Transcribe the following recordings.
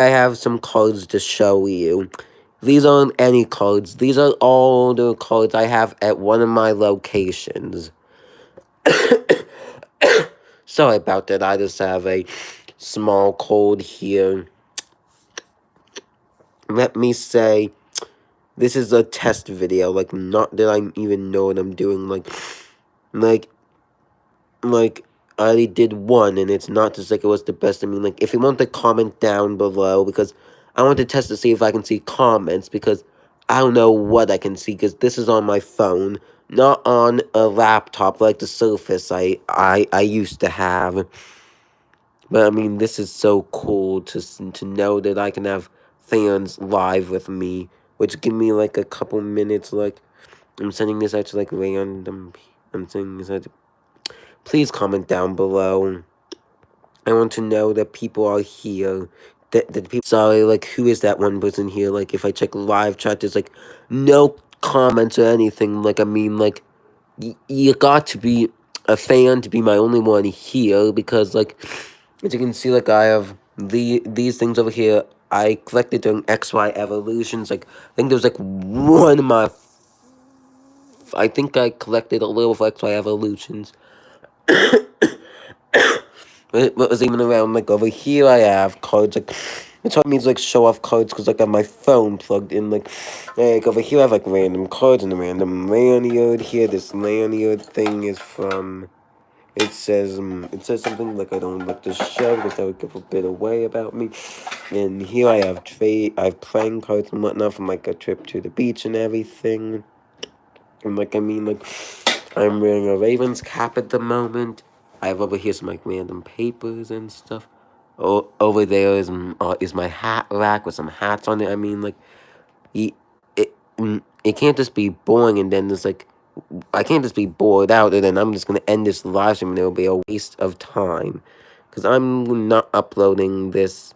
I have some cards to show you. These aren't any cards. These are all the cards I have at one of my locations. Sorry about that. I just have a small cold here. Let me say, this is a test video. Like, not that I even know what I'm doing. Like, I already did one, and it's not just like it was the best. I mean, like, if you want to comment down below, because I want to test to see if I can see comments, because I don't know what I can see, because this is on my phone, not on a laptop like the Surface I used to have. But, I mean, this is so cool to know that I can have fans live with me, which give me, like, a couple minutes, like, I'm sending this out to, like, random, I'm sending this out to, please comment down below. I want to know that people are here. That people. Sorry, like, who is that one person here? Like, if I check live chat, there's like no comments or anything. Like, I mean, like, you got to be a fan to be my only one here, because, like, as you can see, like, I have these things over here. I collected during XY evolutions. Like, I think there's like one of my. I think I collected a little of XY evolutions. What was even around, like, over here I have cards, like, it's hard for me to, like, show off cards, because, like, I have my phone plugged in, like, over here I have, like, random cards and a random lanyard here. This lanyard thing is from, it says something, like, I don't like to show, because that would give a bit away about me. And here I have playing cards and whatnot from, like, a trip to the beach and everything. And, like, I mean, like, I'm wearing a Ravens cap at the moment. I have over here some, like, random papers and stuff. Over there is my hat rack with some hats on it. I mean, like, it can't just be boring, and then there's, like, I can't just be bored out, and then I'm just gonna end this live stream, and it'll be a waste of time. Because I'm not uploading this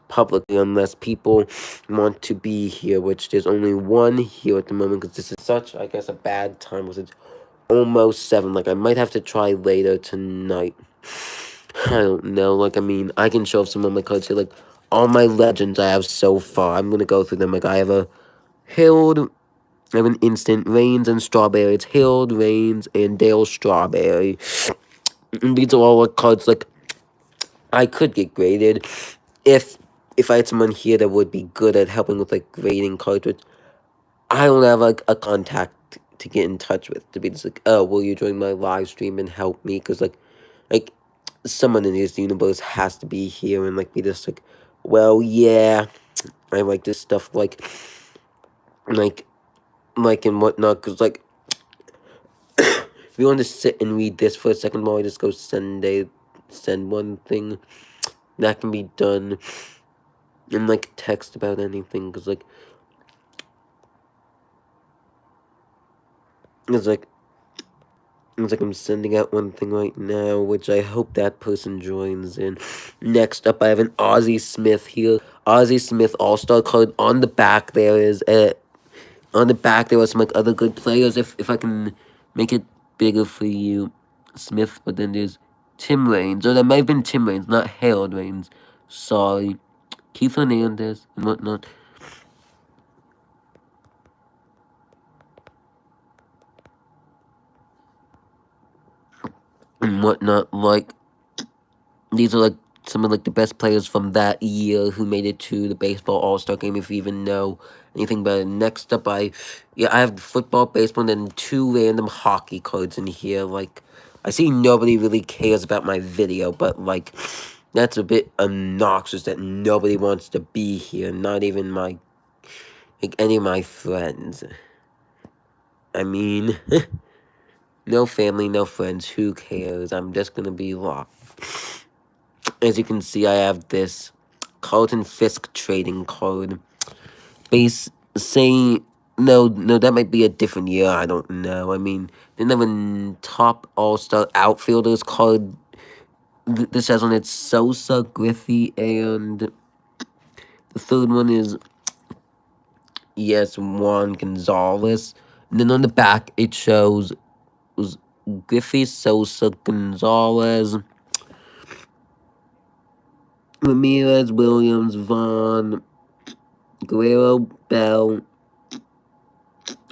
publicly unless people want to be here, which there's only one here at the moment, because this is such, I guess, a bad time, because it's almost 7. Like, I might have to try later tonight. I don't know. Like, I mean, I can show off some of my cards here. Like, all my legends I have so far. I'm gonna go through them. Like, I have a Hild, I have an instant Rains and Strawberry. It's Hild, Rains, and Dale Strawberry. And these are all like cards, like, I could get graded if I had someone here that would be good at helping with, like, grading cards, which I don't have, like, a contact to get in touch with, to be just like, oh, will you join my live stream and help me? Because, like, someone in this universe has to be here and, like, be just like, well, yeah, I like this stuff, like, and whatnot, because, like, if you want to sit and read this for a second while I just go send one thing, that can be done, and, like, text about anything, because, like, it's like I'm sending out one thing right now, which I hope that person joins in. Next up, I have an Ozzie Smith here. Ozzie Smith All-Star card. On the back, there is on the back, there are some, like, other good players. If I can make it bigger for you, Smith. But then there's Tim Raines. Or that might have been Tim Raines, not Harold Raines. Sorry. Keith Hernandez and whatnot. And whatnot, like, these are, like, some of, like, the best players from that year who made it to the baseball all-star game, if you even know anything about it. Next up, I have the football, baseball, and then 2 random hockey cards in here. Like, I see nobody really cares about my video, but, like, that's a bit obnoxious that nobody wants to be here, not even my, like, any of my friends. I mean, no family, no friends, who cares? I'm just gonna be live. As you can see, I have this Carlton Fisk trading card. No, that might be a different year, I don't know. I mean, didn't have a top all-star outfielders card. This has on it Sosa, Griffey, and the third one is, yes, Juan Gonzalez. And then on the back, it shows Griffey, Sosa, Gonzalez, Ramirez, Williams, Vaughn, Guerrero, Bell,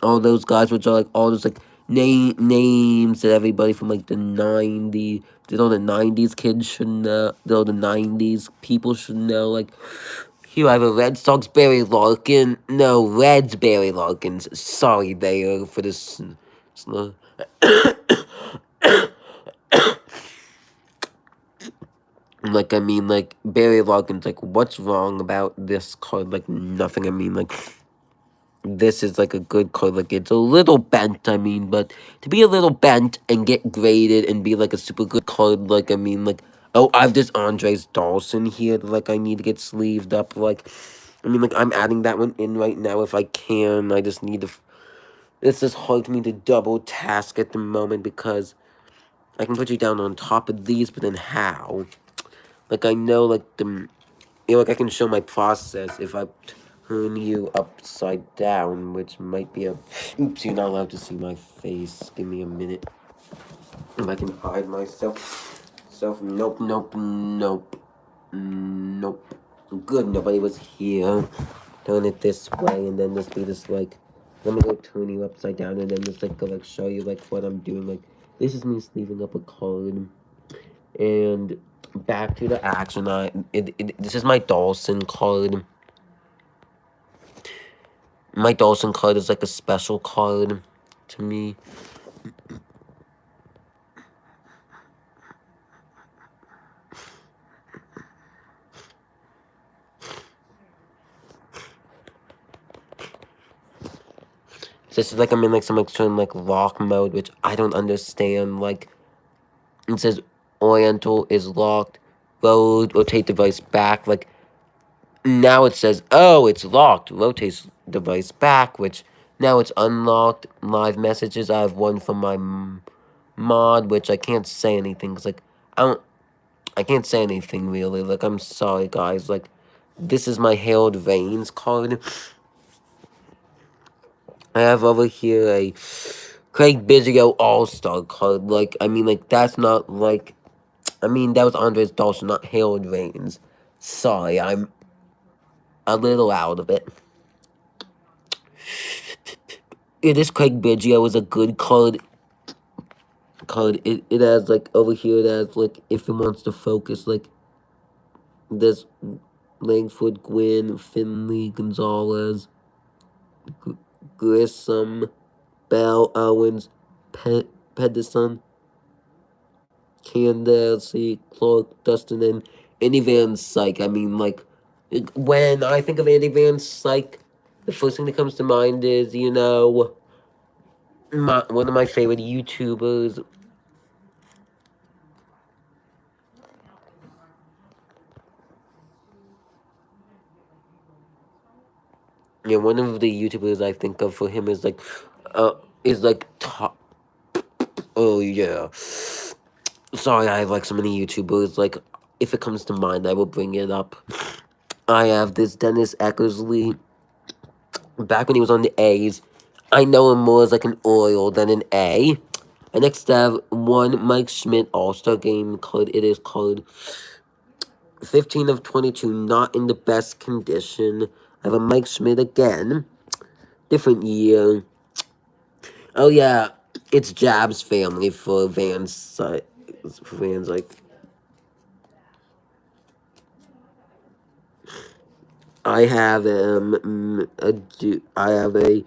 all those guys, which are like all those like names that everybody from like the 90s, that all the 90s kids should know, that all the 90s people should know. Like, here I have a Red Sox Barry Larkin. No, Reds Barry Larkins. Sorry there for this. Like, I mean, like, Barry Larkins, like, what's wrong about this card? Like, nothing. I mean, like, this is, like, a good card. Like, it's a little bent, I mean, but to be a little bent and get graded and be, like, a super good card, like, I mean, like, oh, I have this Andres Dawson here that, like, I need to get sleeved up, like, I mean, like, I'm adding that one in right now if I can. I just need to, it's just hard for me to double task at the moment because I can put you down on top of these, but then how? Like, I know, like, like, I can show my process if I turn you upside down, which might be a... Oops, you're not allowed to see my face. Give me a minute. If I can hide myself. Nope, nope, nope. Nope. Good, nobody was here. Turn it this way, and then just do this, like... Let me go turn you upside down, and then just, like, go, like, show you, like, what I'm doing. Like, this is me sleeving up a card. And back to the action. This is my Dawson card. My Dawson card is like a special card to me. This is like I'm in like some extreme like lock mode, which I don't understand. Like it says Oriental is locked. Rotate device back. Like now it says, oh, it's locked. Rotates device back, which now it's unlocked. Live messages. I have one from my mod, which I can't say anything because like I can't say anything really. Like I'm sorry, guys. Like this is my Harold Reigns card. I have over here a Craig Biggio All-Star card. Like, I mean, like, that's not, like... I mean, that was Andres Dawson, not Harold Reigns. Sorry, I'm a little out of it. Yeah, this Craig Biggio is a good card. It has, like, over here, it has, like, if it wants to focus, like... There's Langford, Gwynn, Finley, Gonzalez, Grissom, Bell, Owens, Pedersen, Candace, Clark, Dustin, and Andy Van Syke. I mean, like, when I think of Andy Van Syke, the first thing that comes to mind is, you know, one of my favorite YouTubers. Yeah, one of the YouTubers I think of for him is like top. Oh, yeah. Sorry, I have, like, so many YouTubers. Like, if it comes to mind, I will bring it up. I have this Dennis Eckersley. Back when he was on the A's, I know him more as, like, an Oriole than an A. I next have one Mike Schmidt All-Star Game card. It is called 15 of 22, not in the best condition. I have a Mike Schmidt again. Different year. Oh, yeah. It's Jab's family for Vans, like... I have I have a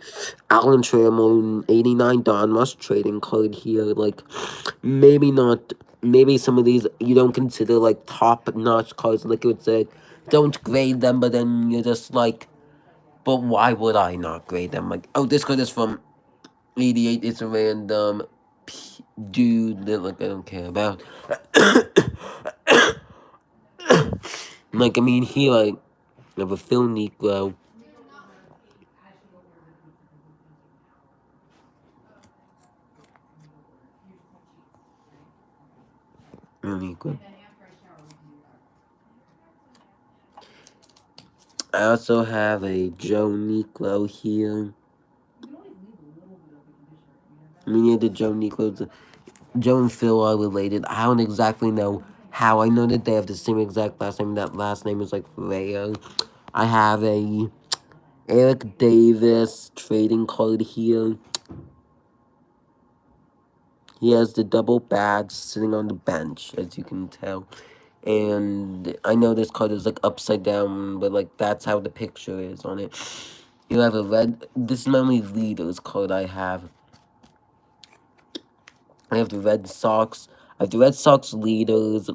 Alan Trammell 89 Don Rush trading card here. Like, maybe not, maybe some of these you don't consider, like, top-notch cards. Like, it would say, don't grade them, but then you're just like, but why would I not grade them? Like, oh, this card is from 88. It's a random dude that, like, I don't care about. Like, I mean, here, like, I have a Phil Negro. Negro. I also have a Joe Negro here. I mean, yeah, the Joe Negro, Joe and Phil are related. I don't exactly know how I know that they have the same exact last name. That last name is like Rayo. I have a Eric Davis trading card here. He has the double badge sitting on the bench, as you can tell. And I know this card is like upside down, but like that's how the picture is on it. You have a red. This is my only leaders card I have. I have the Red Sox. I have the Red Sox leaders.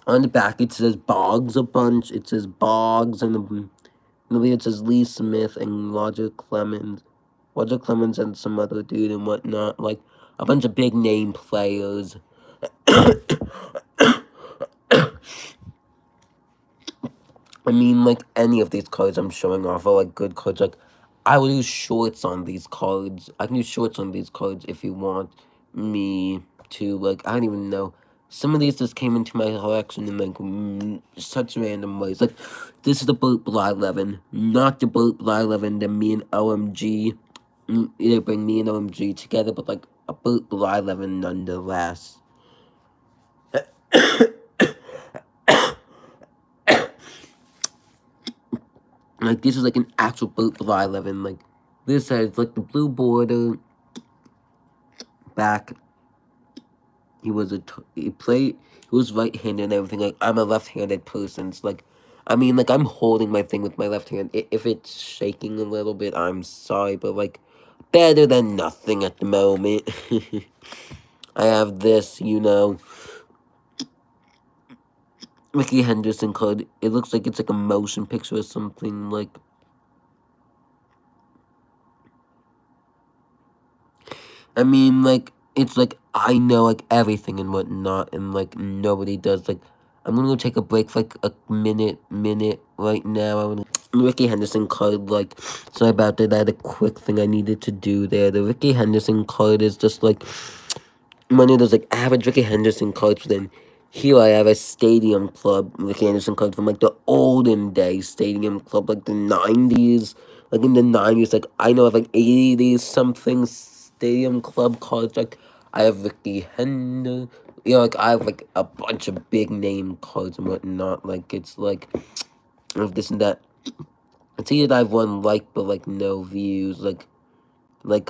On the back, it says Boggs a bunch. It says Boggs, and it says Lee Smith and Roger Clemens. Roger Clemens and some other dude and whatnot. Like, a bunch of big name players. I mean, like, any of these cards I'm showing off are, like, good cards. Like, I will use shorts on these cards. I can use shorts on these cards if you want me to. Like, I don't even know. Some of these just came into my collection in, like, such random ways. Like, this is the Burt Bly 11. Not the Burt Bly 11 that me and OMG, they bring me and OMG together, but, like, a Burt Bly 11 nonetheless. Like, this is, like, an actual Burt Bly 11. Like, this has, like, the blue border back. He was he was right-handed and everything. Like, I'm a left-handed person. So, like, I mean, like, I'm holding my thing with my left hand. If it's shaking a little bit, I'm sorry. But, like, better than nothing at the moment. I have this, you know, Ricky Henderson card. It looks like it's, like, a motion picture or something, like... I mean, like, it's like, I know, like, everything and whatnot, and, like, nobody does, like, I'm gonna go take a break for, like, a minute right now. Ricky Henderson card, like, sorry about that, I had a quick thing I needed to do there. The Ricky Henderson card is just, like, one of those, like, average Ricky Henderson cards, but then here I have a Stadium Club Ricky Henderson card from, like, the olden days Stadium Club, like, the 90s. Like, in the 90s, like, I know I have, like, 80-something Stadium Club cards. Like, I have Ricky Henderson. You know, like, I have, like, a bunch of big name cards and whatnot. Like, it's, like, of this and that. It's either I have one like, but, like, no views. Like,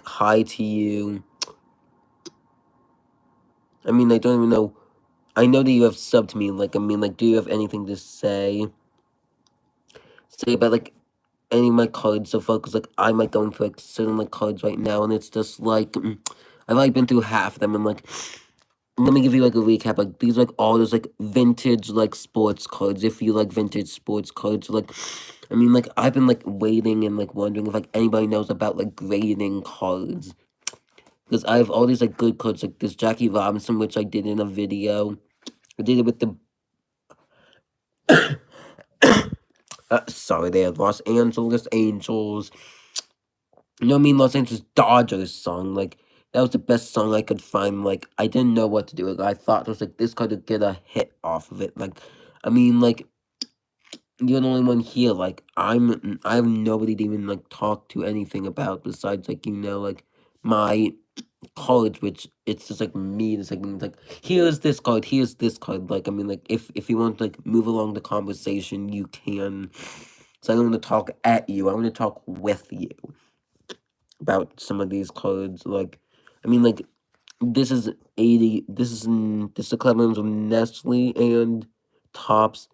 hi to you. I mean, I don't even know. I know that you have subbed to me. Like, I mean, like, do you have anything to say? Say about, like, any of my cards so far? Because, like, I might go into, like, certain, like, cards right now, and it's just, like, I've already been through half of them, and, like, let me give you, like, a recap. Like, these are, like, all those, like, vintage, like, sports cards. If you like vintage sports cards, like, I mean, like, I've been, like, waiting and, like, wondering if, like, anybody knows about, like, grading cards. Because I have all these, like, good cards, like this Jackie Robinson, which I did in a video. I did it with the... sorry, they had Los Angeles Angels. You know what I mean? Los Angeles Dodgers song. Like, that was the best song I could find. Like, I didn't know what to do. Like, I thought it was, like, this card would get a hit off of it. Like, I mean, like, you're the only one here. Like, I have nobody to even, like, talk to anything about besides, like, you know, like, my cards, which it's just, like, me. It's like, here's this card, here's this card. Like, I mean, like, if you want to, like, move along the conversation, you can. So I don't want to talk at you. I want to talk with you about some of these cards. Like, I mean, like, this is 80. This is the Clemens of Nestle and Tops.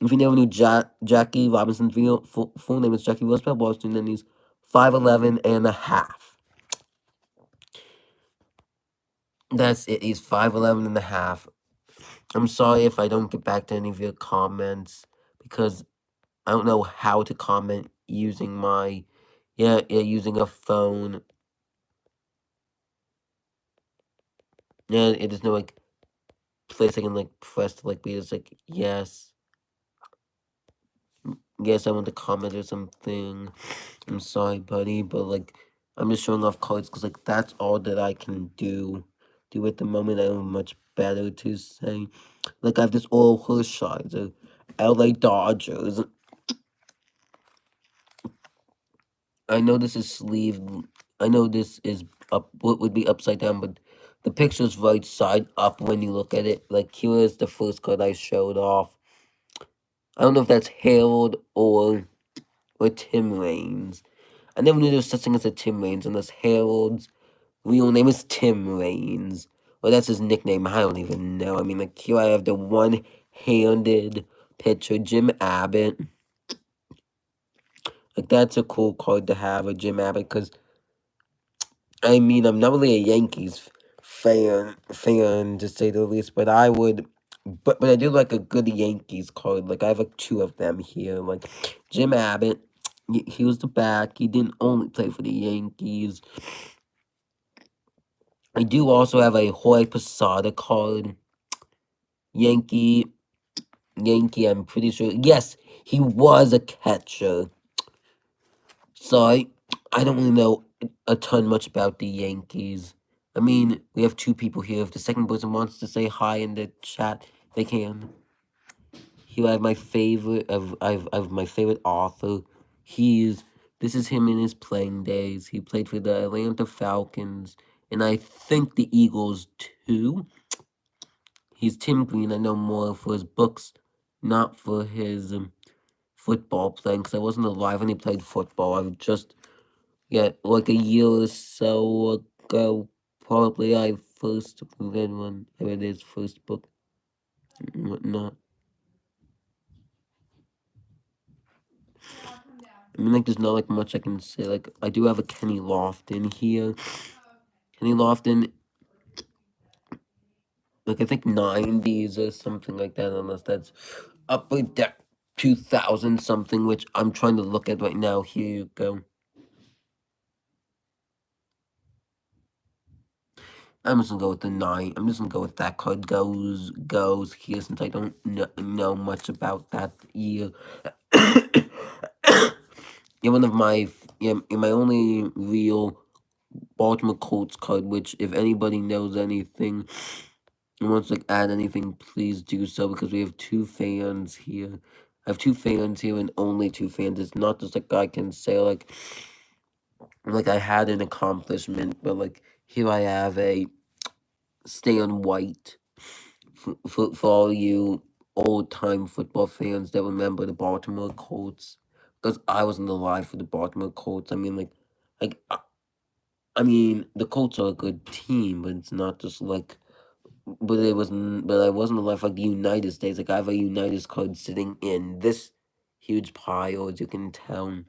If you never knew Jackie Robinson's full name is Jackie Roosevelt Washington, and he's 5'11" and a half. That's it. He's 5'11" and a half. I'm sorry if I don't get back to any of your comments because I don't know how to comment using my using a phone. Yeah, it is no like place I can like press to like be just like yes. Yes, I want to comment or something. I'm sorry, buddy, but like I'm just showing off cards because like that's all that I can do at the moment. I don't have much better to say. Like I have this oral Hershiser, the LA Dodgers. I know this is sleeved. I know this is up. What would be upside down, but the picture's right side up when you look at it. Like, here is the first card I showed off. I don't know if that's Harold or Tim Raines. I never knew there was such thing as a Tim Raines unless Harold's real name is Tim Raines. Well, that's his nickname. I don't even know. I mean, like, here I have the one-handed pitcher, Jim Abbott. Like, that's a cool card to have, a Jim Abbott, because, I mean, I'm not really a Yankees fan, to say the least, but I would, but I do like a good Yankees card. Like, I have, like, 2 of them here. Like, Jim Abbott, he was the back. He didn't only play for the Yankees. I do also have a Jorge Posada card. Yankee, I'm pretty sure. Yes, he was a catcher. So I don't really know a ton much about the Yankees. I mean, we have 2 people here. If the second person wants to say hi in the chat, they can. Here I have my favorite of my favorite author. This is him in his playing days. He played for the Atlanta Falcons and I think the Eagles too. He's Tim Green. I know more for his books, not for his football playing, because I wasn't alive when he played football. I've just, like a year or so ago, probably, I first read one. I read his first book and whatnot. I mean, like, there's not, like, much I can say. Like, I do have a Kenny Lofton here. Kenny Lofton, like, I think 90s or something like that, unless that's upper deck 2000 something, which I'm trying to look at right now. Here you go. I'm just gonna go with the 9. I'm just gonna go with that card goes here, since I don't know much about that year. You're one of my, you're my only real Baltimore Colts card, which, if anybody knows anything and wants to add anything, please do so, because we have 2 fans here. I have 2 fans here and only 2 fans. It's not just like I can say, like I had an accomplishment, but, like, here I have a Stan White. For all you old-time football fans that remember the Baltimore Colts, because I wasn't alive for the Baltimore Colts. I mean, I mean, the Colts are a good team, but it's not just like, but I wasn't alive for, like, the United States. Like, I have a United card sitting in this huge pile, as you can tell.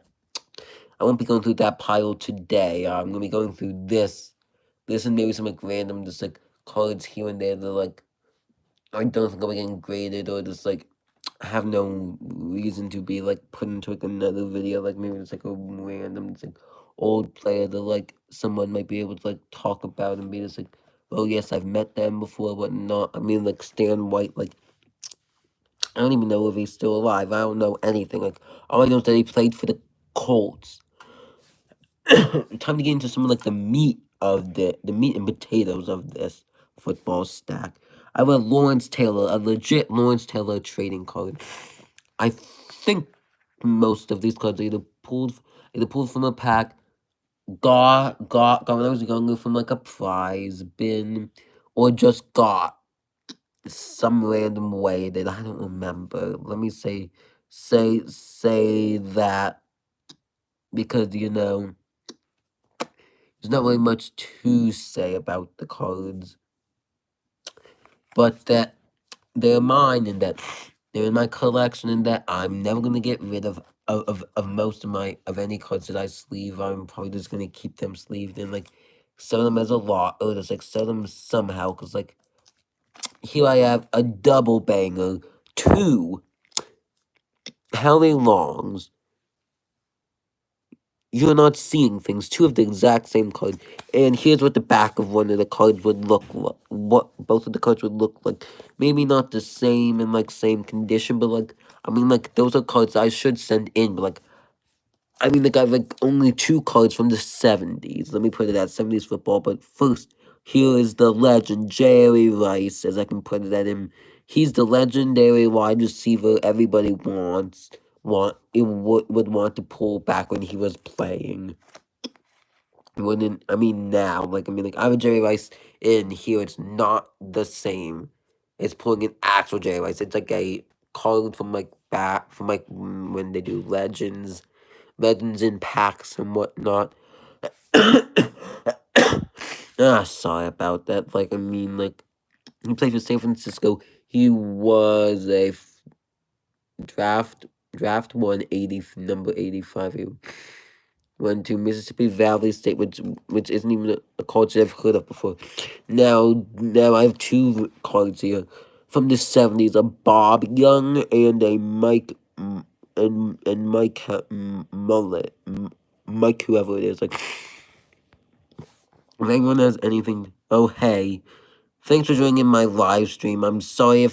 I won't be going through that pile today. I'm gonna be going through this and maybe some, like, random, just, like, cards here and there that, like, I don't think I'm getting graded, or just, like, have no reason to be, like, put into, like, another video. Like, maybe it's, like, a random, just, like, old player that, like, someone might be able to, like, talk about and be just, like, oh, yes, I've met them before, but not. I mean, like, Stan White, like, I don't even know if he's still alive. I don't know anything. Like, all I know is that he played for the Colts. Time to get into some of, like, the meat and potatoes of this football stack. I have a Lawrence Taylor, a legit Lawrence Taylor trading card. I think most of these cards are either pulled from a pack, got when I was younger from, like, a prize bin, or just got some random way that I don't remember. Let me say that, because, there's not really much to say about the cards, but that they're mine, and that they're in my collection, and that I'm never gonna get rid of most of any cards that I sleeve. I'm probably just gonna keep them sleeved and, like, sell them as a lot, or just, like, sell them somehow. Cause, like, here I have a double banger, 2 Harry Longs. You're not seeing things. 2 of the exact same card. And here's what the back of one of the cards would look like. What both of the cards would look like. Maybe not the same in, like, same condition, but, like, I mean, like, those are cards I should send in, but, like, I mean, like, I have, like, only 2 cards from the 70s. Let me put it at 70s football. But first, here is the legend, Jerry Rice, as I can put it at him. He's the legendary wide receiver everybody would want to pull back when he was playing. wouldn't, I mean, now, like, I mean, like, I have a Jerry Rice in here, it's not the same. It's pulling an actual Jerry Rice. It's like a card from, like, back, from, like, when they do Legends in packs and whatnot. Sorry about that. Like, I mean, like, he played for San Francisco. He was a draft 180, number 85. He went to Mississippi Valley State, which isn't even a college I've heard of before. Now I have two cards here from the 70s: a Bob Young and a Mike Mullet, Mike whoever it is. Like, if anyone has anything, oh hey, thanks for joining my live stream. I'm sorry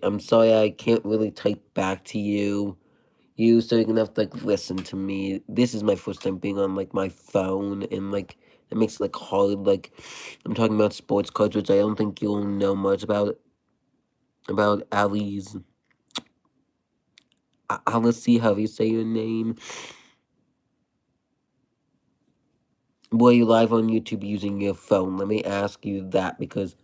I'm sorry I can't really type back to you. So you're gonna have to, like, listen to me. This is my first time being on, like, my phone, and, like, it makes it, like, hard. Like, I'm talking about sports cards, which I don't think you'll know much about Ali's. Let's see how you say your name. Were you live on YouTube using your phone? Let me ask you that, because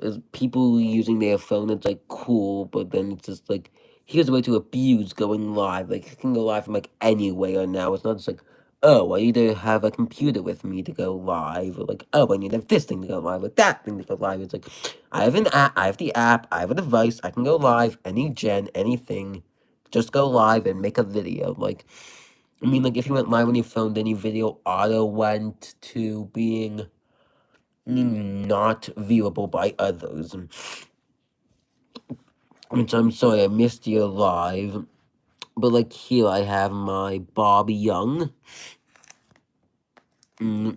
there's people using their phone, it's, like, cool, but then it's just, like, here's a way to abuse going live. Like, you can go live from, like, anywhere now. It's not just, like, oh, I either have a computer with me to go live, or, like, oh, I need to have this thing to go live, or that thing to go live. It's, like, I have an app, I have the app, I have a device, I can go live, anything. Just go live and make a video. Like, I mean, like, if you went live on your phone, then your video auto went to being not viewable by others. Which, I'm sorry, I missed your live. But, like, here I have my Bobby Young. I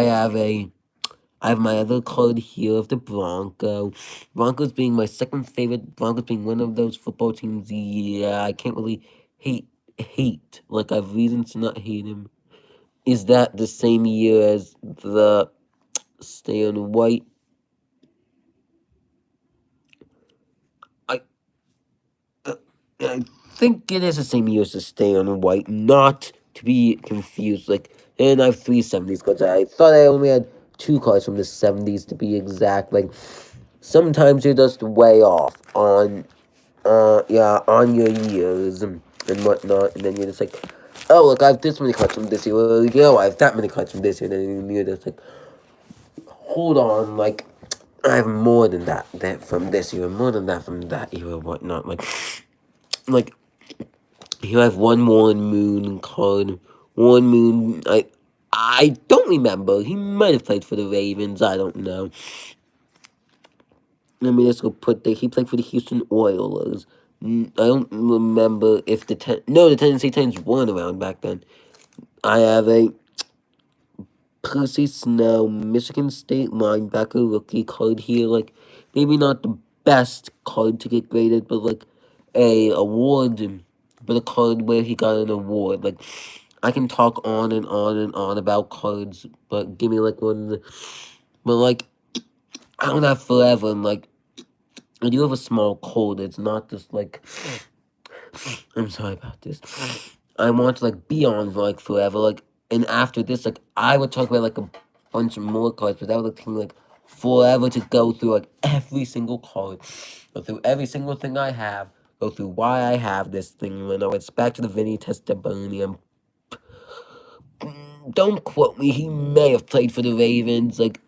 have my other card here of the Bronco. Broncos being my second favorite. Broncos being one of those football teams. Yeah, I can't really hate. Like, I have reasons to not hate him. Is that the same year as the Stay on White? I think it is the same year as the Stay on White, not to be confused. Like, and I have 3 70s cards. I thought I only had 2 cards from the 70s to be exact. Like, sometimes you're just way off on on your years and whatnot, and then you're just like, oh, look, I have this many cards from this year. Well, I have that many cards from this year, and then you're just like, hold on, like, I have more than that from this year, more than that from that year, and whatnot. Like, here I have one Warren Moon card. Warren Moon, I don't remember. He might have played for the Ravens. I don't know. Let me just go he played for the Houston Oilers. I don't remember if the Tennessee Titans weren't around back then. I have a Percy Snow, Michigan State linebacker rookie card here. Like, maybe not the best card to get graded, but, like, a award, but a card where he got an award. Like, I can talk on and on and on about cards, but give me, like, one. But, like, I don't have forever, and, like, I do have a small cold. It's not just, like, I'm sorry about this. I want to, like, be on, like, forever, like, and after this, like, I would talk about, like, a bunch of more cards, but that would, like, take me, like, forever to go through, like, every single card, go through every single thing I have, go through why I have this thing. When it's back to the Vinny Testimonium. Don't quote me, he may have played for the Ravens, like,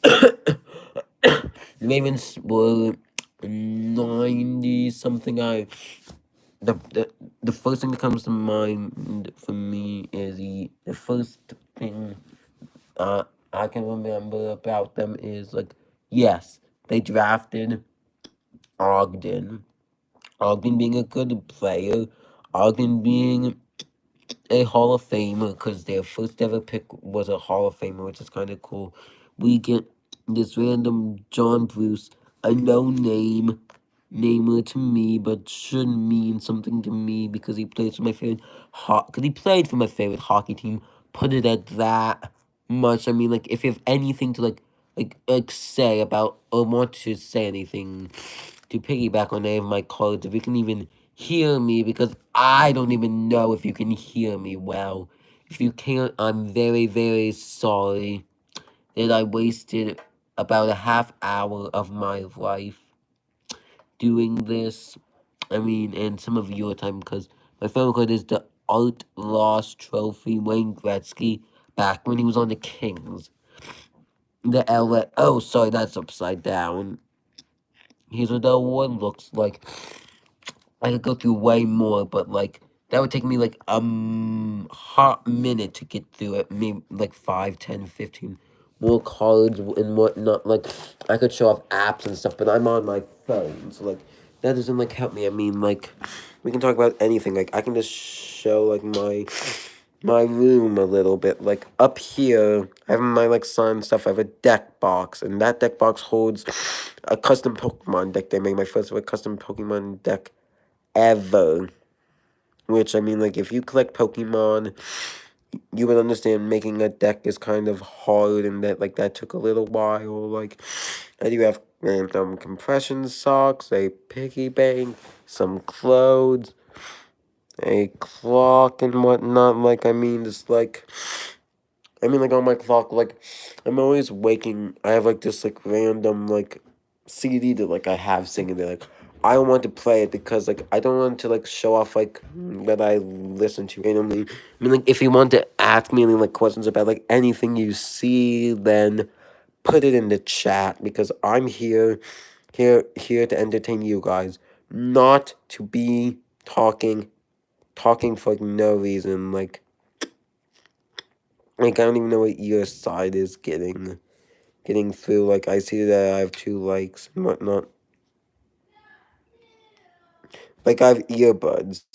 the Ravens were 90 something. The first thing that comes to mind for me is the first thing I can remember about them is, like, yes, they drafted Ogden. Ogden being a good player, Ogden being a Hall of Famer, because their first ever pick was a Hall of Famer, which is kind of cool. We get this random John Bruce, a namer to me, but should mean something to me because he plays for my favorite hockey team. Put it at that much. I mean, like, if you have anything to like say about, or want to say anything to piggyback on any of my cards, if you can even hear me, because I don't even know if you can hear me well. If you can't, I'm very, very sorry that I wasted about a half hour of my life doing this. I mean, and some of your time, because my favorite card is the Art Lost Trophy, Wayne Gretzky, back when he was on the Kings. The LA, oh, sorry, that's upside down. Here's what the award looks like. I could go through way more, but like that would take me like hot minute to get through it. Maybe like 5, 10, 15 more cards and whatnot. Like I could show off apps and stuff, but I'm on my phone, so like that doesn't like help me. I mean, like we can talk about anything. Like I can just show like my room a little bit. Like up here, I have my like sun stuff. I have a deck box, and that deck box holds a custom Pokemon deck. They made my first ever custom Pokemon deck ever. Which, I mean, like, if you collect Pokemon, you would understand making a deck is kind of hard and that, like, that took a little while. Like, I do have random compression socks, a piggy bank, some clothes, a clock and whatnot. Like, I mean, just, like, like, on my clock, like, I'm always waking, I have, like, this, like, random, like, CD that, like, I have singing there, like, I don't want to play it because, like, I don't want to, like, show off, like, that I listen to randomly. I mean, like, if you want to ask me any, like, questions about, like, anything you see, then put it in the chat because I'm here to entertain you guys, not to be talking for, like, no reason, like, I don't even know what your side is getting through. Like, I see that I have 2 likes and whatnot. Like, I have earbuds.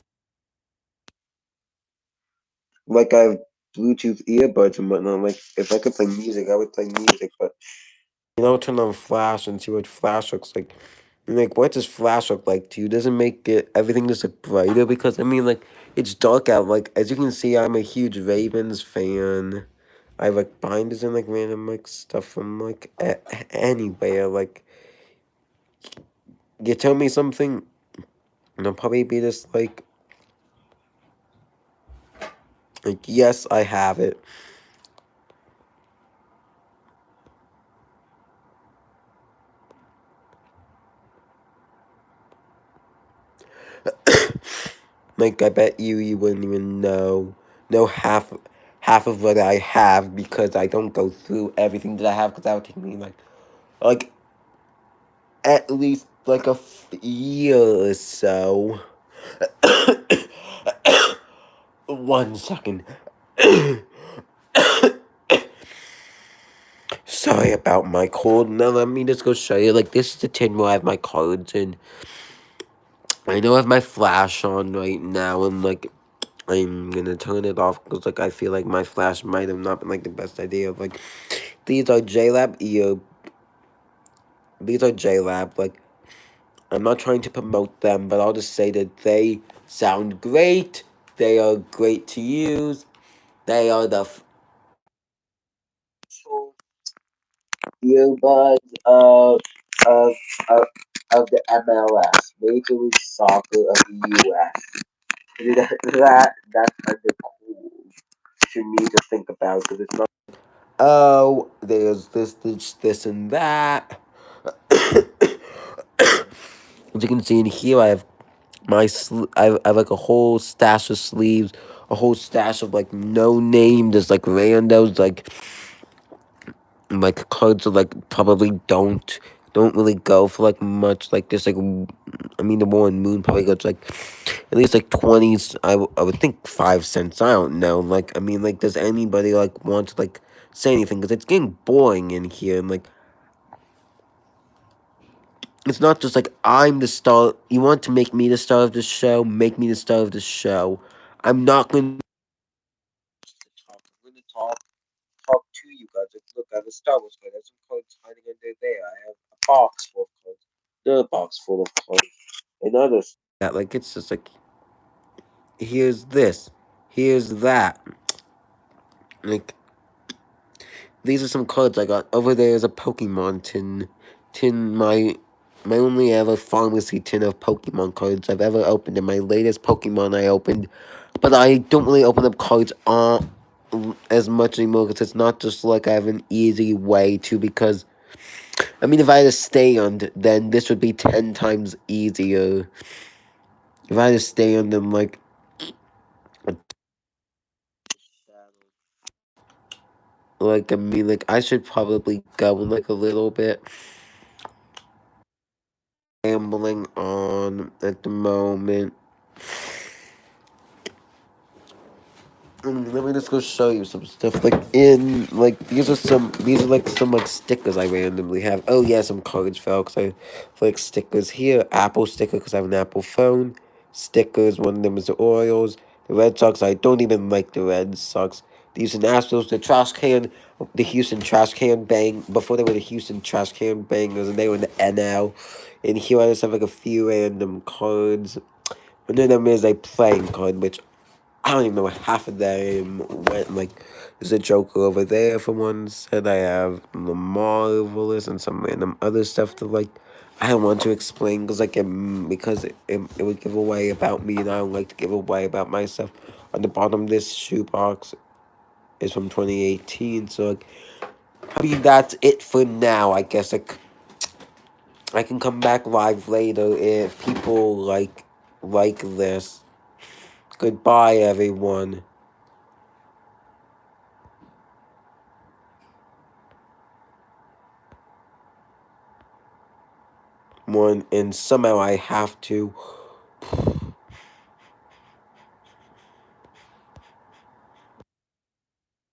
Like, I have Bluetooth earbuds and whatnot. Like, if I could play music, I would play music. But, I'll turn on Flash and see what Flash looks like. And, like, what does Flash look like to you? Doesn't make it everything just look brighter? Because, I mean, like, it's dark out. Like, as you can see, I'm a huge Ravens fan. I have, like, binders and, like, random, like, stuff from, like, anywhere. Like, you tell me something, and I'll probably be just like, yes, I have it. Like, I bet you wouldn't even know half of what I have because I don't go through everything that I have because that would take me, like, at least, like, a year or so. 1 second. Sorry about my cold. Now let me just go show you. Like, this is the tin where I have my cards in. I know I have my flash on right now, and, like, I'm gonna turn it off because, like, I feel like my flash might have not been, like, the best idea. Like, these are JLab ear. These are JLab. Like, I'm not trying to promote them, but I'll just say that they sound great. They are great to use. They are the earbuds of, of, of the MLS, Major League Soccer of the U.S. That's kind of cool to me to think about because it's not. Oh, there's this, and that. As you can see in here, I have I have like a whole stash of sleeves, a whole stash of like no name, just like randos, like cards that like probably don't really go for like much. Like there's like I mean the War and Moon probably goes like at least like 20s. I would think 5 cents. I don't know. Like I mean like does anybody like want to like say anything because it's getting boring in here and like it's not just like I'm the star. You want to make me the star of the show? Make me the star of the show. I'm not going to talk. I'm going to talk to you guys. Like, look, I have a Star Wars card. I have some cards hiding under there. I have a box full of cards. Another box full of cards. Another. That like it's just like here's this, here's that. Like these are some cards I got. Over there is a Pokemon tin. My only ever pharmacy tin of Pokemon cards I've ever opened, and my latest Pokemon I opened. But I don't really open up cards as much anymore because it's not just like I have an easy way to, because I mean, if I had to stand, then this would be 10 times easier. If I had to stand, then I mean, like, I should probably go like a little bit rambling on at the moment. Let me just go show you some stuff. These are like some like stickers I randomly have. Oh yeah, some cards fell because I like stickers here. Apple sticker because I have an Apple phone. Stickers, one of them is the Orioles. The Red Sox, I don't even like the Red Sox. The Houston Astros, the Houston Trash Can Bang. Before they were the Houston Trash Can Bangers, and they were in the NL. And here I just have like a few random cards. One of them is a playing card, which I don't even know what half of them went. Like, there's a Joker over there for one set. I have the Marvelous and some random other stuff to, like, I don't want to explain because it would give away about me, and I don't like to give away about myself. On the bottom of this shoebox is from 2018, so, like, I mean, that's it for now, I guess. Like, I can come back live later if people like this. Goodbye, everyone. One, and somehow I have to